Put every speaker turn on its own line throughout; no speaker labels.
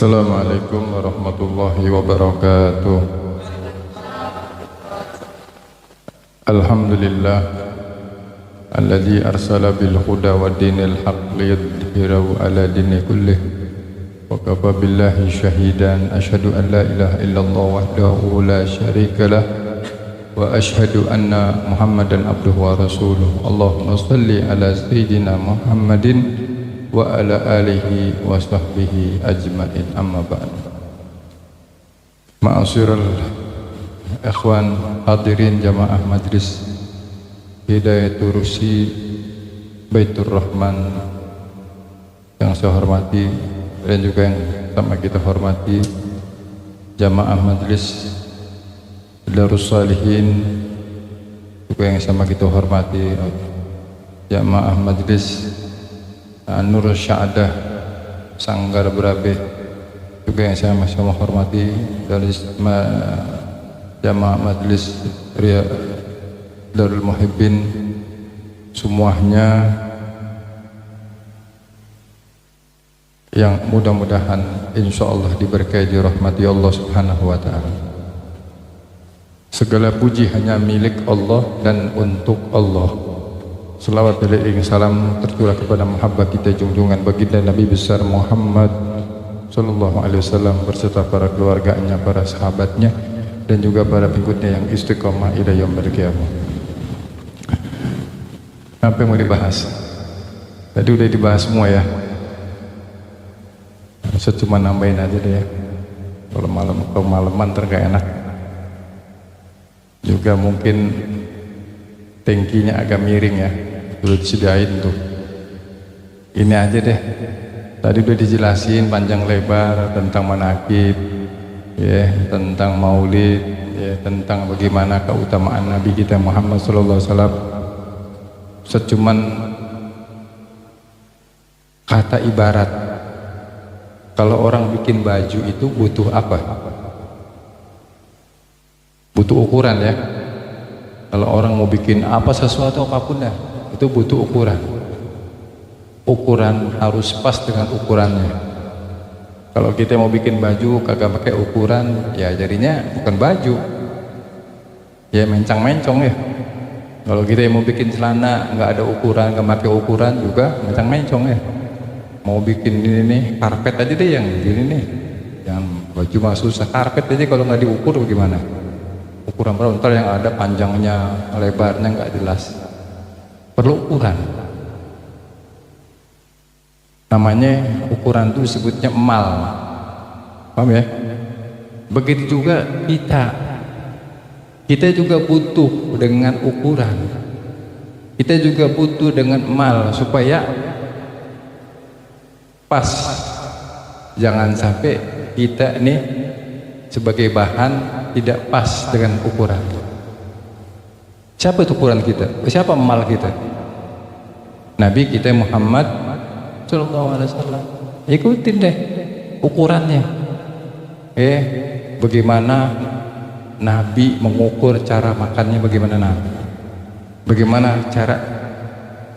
Assalamualaikum warahmatullahi wabarakatuh. Alhamdulillah alladzi arsala bil huda wa dinil haqq liyudhhirahu ala dini kullih wa kafa billahi shahidan asyhadu an la ilaha illallah wahdahu la syarikalah wa asyhadu anna Muhammadan abduhu wa rasuluh. Allahumma shalli ala sayyidina Muhammadin wa ala alihi wa sahbihi ajma'in, amma ba'd. Ma'asyiral ikhwan hadirin jamaah majlis Hidayatul Rusi Baitur Rahman yang saya hormati dan juga yang sama kita hormati, jamaah majlis Darus Salihin juga yang sama kita hormati, jamaah majlis Nur Syahadah Sanggar Berabe juga yang saya masih menghormati, dari jamaah majlis Darul Muhibbin semuanya, yang mudah-mudahan insyaallah diberkahi dirahmati Allah Subhanahu wa taala. Segala puji hanya milik Allah dan untuk Allah. Selawat dan salam tercurah kepada mahabbah kita junjungan baginda Nabi besar Muhammad sallallahu alaihi wasallam berserta para keluarganya, para sahabatnya, dan juga para pengikutnya yang istiqomah ila yaumil qiyamah. Apa yang mau dibahas? Tadi udah dibahas semua ya. Saya cuma nambahin aja deh ya. Kalau malaman tergak enak. Juga mungkin tangkinya agak miring ya, udah disediain tuh. Ini aja deh, tadi udah dijelasin panjang lebar tentang manaqib ya, tentang maulid ya, tentang bagaimana keutamaan Nabi kita Muhammad sallallahu alaihi wasallam. Secuman kata ibarat, kalau orang bikin baju itu butuh apa? Butuh ukuran ya. Kalau orang mau bikin apa sesuatu apapun dah, itu butuh ukuran. Ukuran harus pas dengan ukurannya. Kalau kita mau bikin baju kagak pakai ukuran, ya jadinya bukan baju. Ya mencang-mencong ya. Kalau kita mau bikin celana nggak ada ukuran, nggak pakai ukuran juga mencang-mencong ya. Mau bikin ini nih, karpet aja deh yang gini nih. Yang baju mah susah, karpet aja kalau nggak diukur bagaimana? Ukuran berapa, ntar yang ada panjangnya, lebarnya nggak jelas. Perlu ukuran. Namanya ukuran itu disebutnya emal. Paham ya? Begitu juga kita juga butuh dengan ukuran. Kita juga butuh dengan emal supaya pas. Jangan sampai kita nih sebagai bahan tidak pas dengan ukuran. Siapa itu ukuran kita? Siapa emal kita? Nabi kita Muhammad sallallahu alaihi wasallam. Ikutin deh ukurannya. Bagaimana Nabi mengukur cara makannya, bagaimana Nabi? Bagaimana cara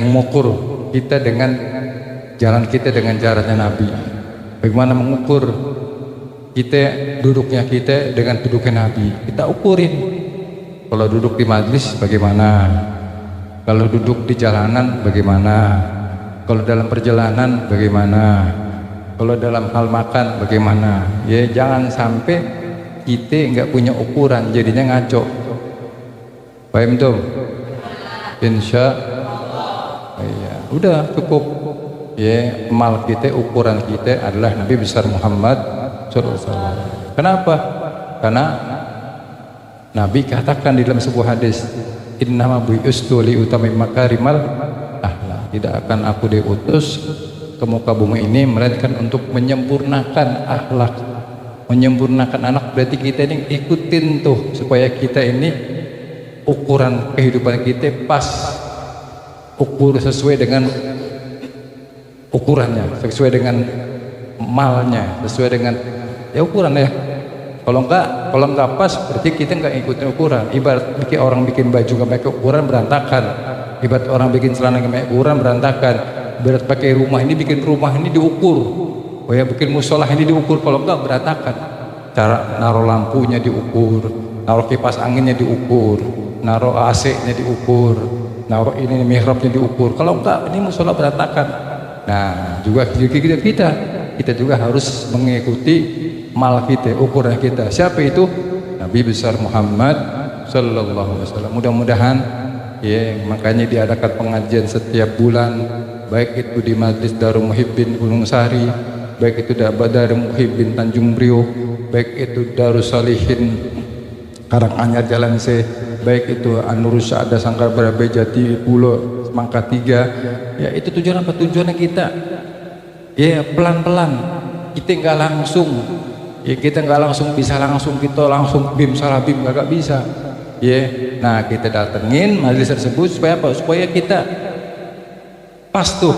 mengukur kita dengan jalan kita dengan jalannya Nabi? Bagaimana mengukur kita duduknya kita dengan duduknya Nabi? Kita ukurin. Kalau duduk di majlis bagaimana? Kalau duduk di jalanan bagaimana? Kalau dalam perjalanan bagaimana? Kalau dalam hal makan bagaimana? Ya jangan sampai kita nggak punya ukuran jadinya ngaco. Paham tuh? Insya Allah. Iya, udah cukup. Ya, mal kita, ukuran kita adalah Nabi besar Muhammad. Kenapa? Karena Nabi katakan di dalam sebuah hadis, innama bu'istu li utami makarimal akhlak. Tidak akan aku diutus ke muka bumi ini melainkan untuk menyempurnakan akhlak. Menyempurnakan anak berarti kita ini ikutin tuh supaya kita ini ukuran kehidupan kita pas, ukur sesuai dengan ukurannya, sesuai dengan malnya, sesuai dengan ya ukuran ya. Kalau enggak pas berarti kita enggak ikutin ukuran. Ibarat orang bikin baju enggak pakai ukuran berantakan. Ibarat orang bikin celana enggak pakai ukuran berantakan. Ibarat pakai rumah ini, bikin rumah ini diukur. Oh ya, bikin musola ini diukur, kalau enggak berantakan. Cara naruh lampunya diukur, naruh kipas anginnya diukur, naruh AC-nya diukur, naruh ini mihrabnya diukur. Kalau enggak, ini musola berantakan. Nah, juga kita juga harus mengikuti mal kita, ukuran kita. Siapa itu? Nabi besar Muhammad sallallahu alaihi wasallam. Mudah-mudahan ya, makanya diadakan pengajian setiap bulan, baik itu di Majlis Darul Muhibbin Gunung Sari, baik itu Darul Muhibbin Tanjung Priok, baik itu Darus Salihin Karanganyar Jalan C, baik itu An-Nurus Sa'ada Sangkar Barabe Jati Pulau Semangka 3. Ya, itu tujuan apa? Tujuannya kita ya pelan-pelan, kita nggak langsung ya, kita nggak langsung bisa langsung kita langsung bim salah bim, nggak bisa ya. Nah, kita datengin majelis tersebut supaya apa? Supaya kita pas tuh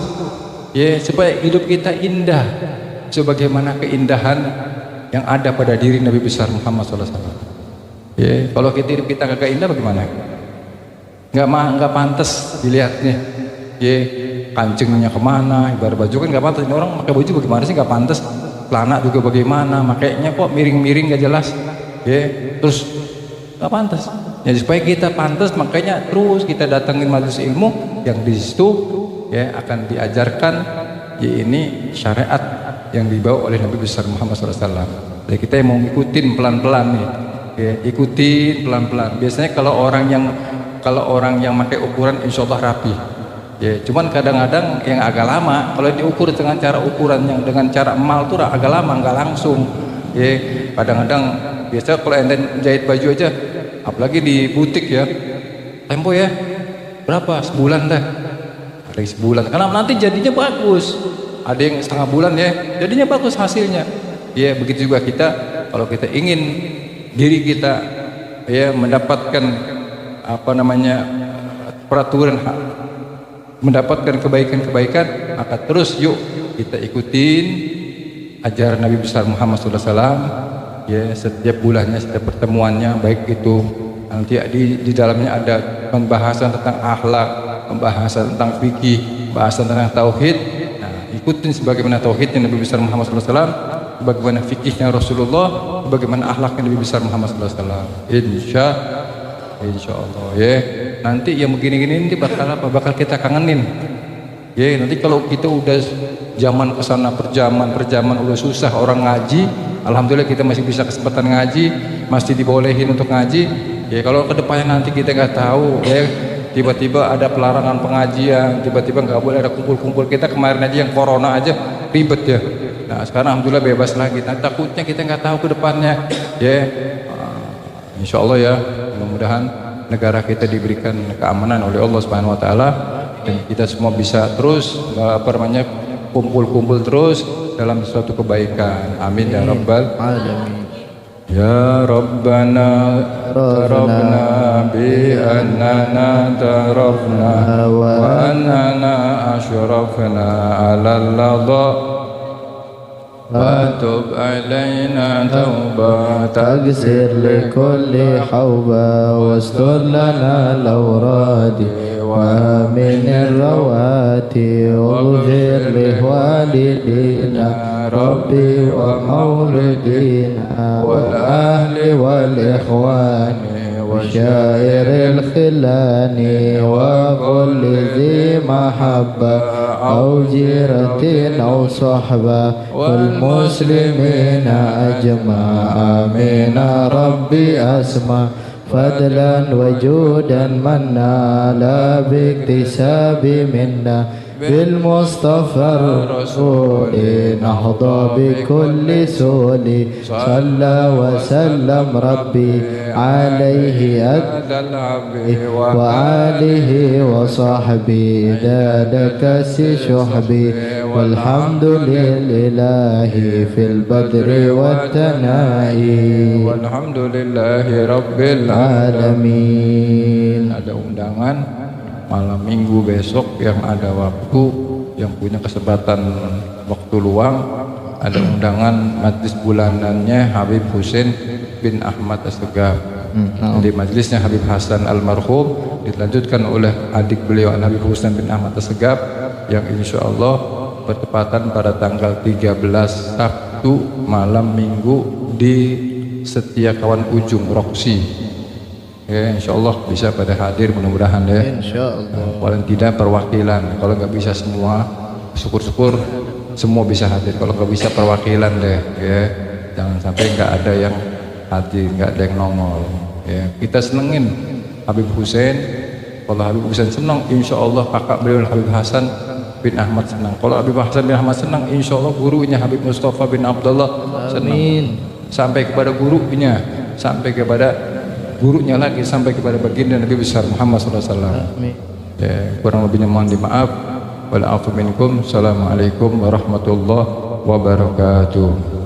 ya, supaya hidup kita indah sebagaimana keindahan yang ada pada diri Nabi besar Muhammad SAW. Ya, kalau hidup kita kagak indah bagaimana? Nggak pantas dilihatnya. Ya, kancingnya kemana, ibarat baju kan nggak pantas. Ini orang pakai baju bagaimana sih, nggak pantas. Celana juga bagaimana, makainya kok miring-miring nggak jelas. Ya, terus nggak pantas. Ya, supaya kita pantas, makanya terus kita datangin majelis ilmu yang di situ ya akan diajarkan ya ini syariat yang dibawa oleh Nabi besar Muhammad SAW. Jadi kita yang mau ngikutin pelan-pelan nih, ya, ikutin pelan-pelan. Biasanya kalau orang yang pakai ukuran insya Allah rapi. Ya, cuman kadang-kadang yang agak lama kalau diukur dengan cara ukuran yang dengan cara emal tuh agak lama, nggak langsung. Ya, kadang-kadang biasa kalau ente jahit baju aja, apalagi di butik ya, tempo ya berapa, sebulan dah, hari sebulan, karena nanti jadinya bagus. Ada yang setengah bulan ya, jadinya bagus hasilnya. Ya, begitu juga kita kalau kita ingin diri kita ya mendapatkan apa namanya peraturan, mendapatkan kebaikan-kebaikan, maka terus yuk kita ikutin ajaran Nabi besar Muhammad SAW ya, setiap bulannya, setiap pertemuannya, baik itu nanti di dalamnya ada pembahasan tentang akhlak, pembahasan tentang fikih, pembahasan tentang tauhid. Nah, ikutin sebagaimana tauhidnya Nabi besar Muhammad SAW, bagaimana fikihnya Rasulullah, bagaimana akhlaknya Nabi besar Muhammad SAW. Insya Allah ya. Nanti yang begini-gini nanti bakal kita kangenin ya. Nanti kalau kita udah zaman kesana perjaman udah susah orang ngaji, alhamdulillah kita masih bisa kesempatan ngaji, masih dibolehin untuk ngaji ya. Kalau kedepannya nanti kita nggak tahu ya, tiba-tiba ada pelarangan pengajian, tiba-tiba nggak boleh ada kumpul-kumpul. Kita kemarin aja yang corona aja ribet ya. Nah, sekarang alhamdulillah bebas lagi. Nah, takutnya kita nggak tahu kedepannya ya. Insya Allah ya, mudah-mudahan negara kita diberikan keamanan oleh Allah Subhanahu Wa Taala dan kita semua bisa terus kumpul-kumpul terus dalam suatu kebaikan. Amin ya rabbal alamin. Ya Rabbana tarabna bi annana tarabna wa annana asyrafna alal ladha وتب علينا توبة
تغسر لكل حوبة واستر لنا الأوراد وآمن الرواتي واغفر لوالدينا ربي ومولدينا والأهل والإخوان وشائر الخلان وكل ذي محبة أو جيرة أو صحبة والمسلمين أجمع آمين ربي أسمع فضلا وجودا منا لا باكتساب منا بالمصطفى الرسول نحظى بكل سول صلى وسلم ربي عليه وآله وصحبه داد كس شحبي والحمد لله في البدر والتنائي
والحمد لله رب
العالمين.
Ada undangan malam minggu besok yang ada waktu, yang punya kesempatan waktu luang, ada undangan majlis bulanannya Habib Husain bin Ahmad Assegaf. Di majlisnya Habib Hasan almarhum dilanjutkan oleh adik beliau Habib Husain bin Ahmad Assegaf yang insya Allah bertepatan pada tanggal 13 Sabtu malam Minggu di Setiakawan Ujung Roksi. Ya, insya Allah bisa pada hadir mudah-mudahan ya.
Insyaallah.
Paling tidak perwakilan. Kalau nggak bisa semua, syukur-syukur semua bisa hadir. Kalau nggak bisa perwakilan deh, ya. Jangan sampai nggak ada yang hadir, nggak ada yang nongol. Ya, kita senengin Habib Hussein. Kalau Habib Hussein senang, insya Allah kakak beliau Habib Hasan bin Ahmad senang. Kalau Habib Hasan bin Ahmad senang, insya Allah gurunya Habib Mustafa bin Abdullah senang.
Amin.
Sampai kepada gurunya, sampai kepada gurunya lagi, sampai kepada baginda Nabi besar Muhammad SAW.
Amin.
Ya, kurang lebihnya mohon dimaaf. Wal afu minkum. Assalamualaikum warahmatullahi wabarakatuh.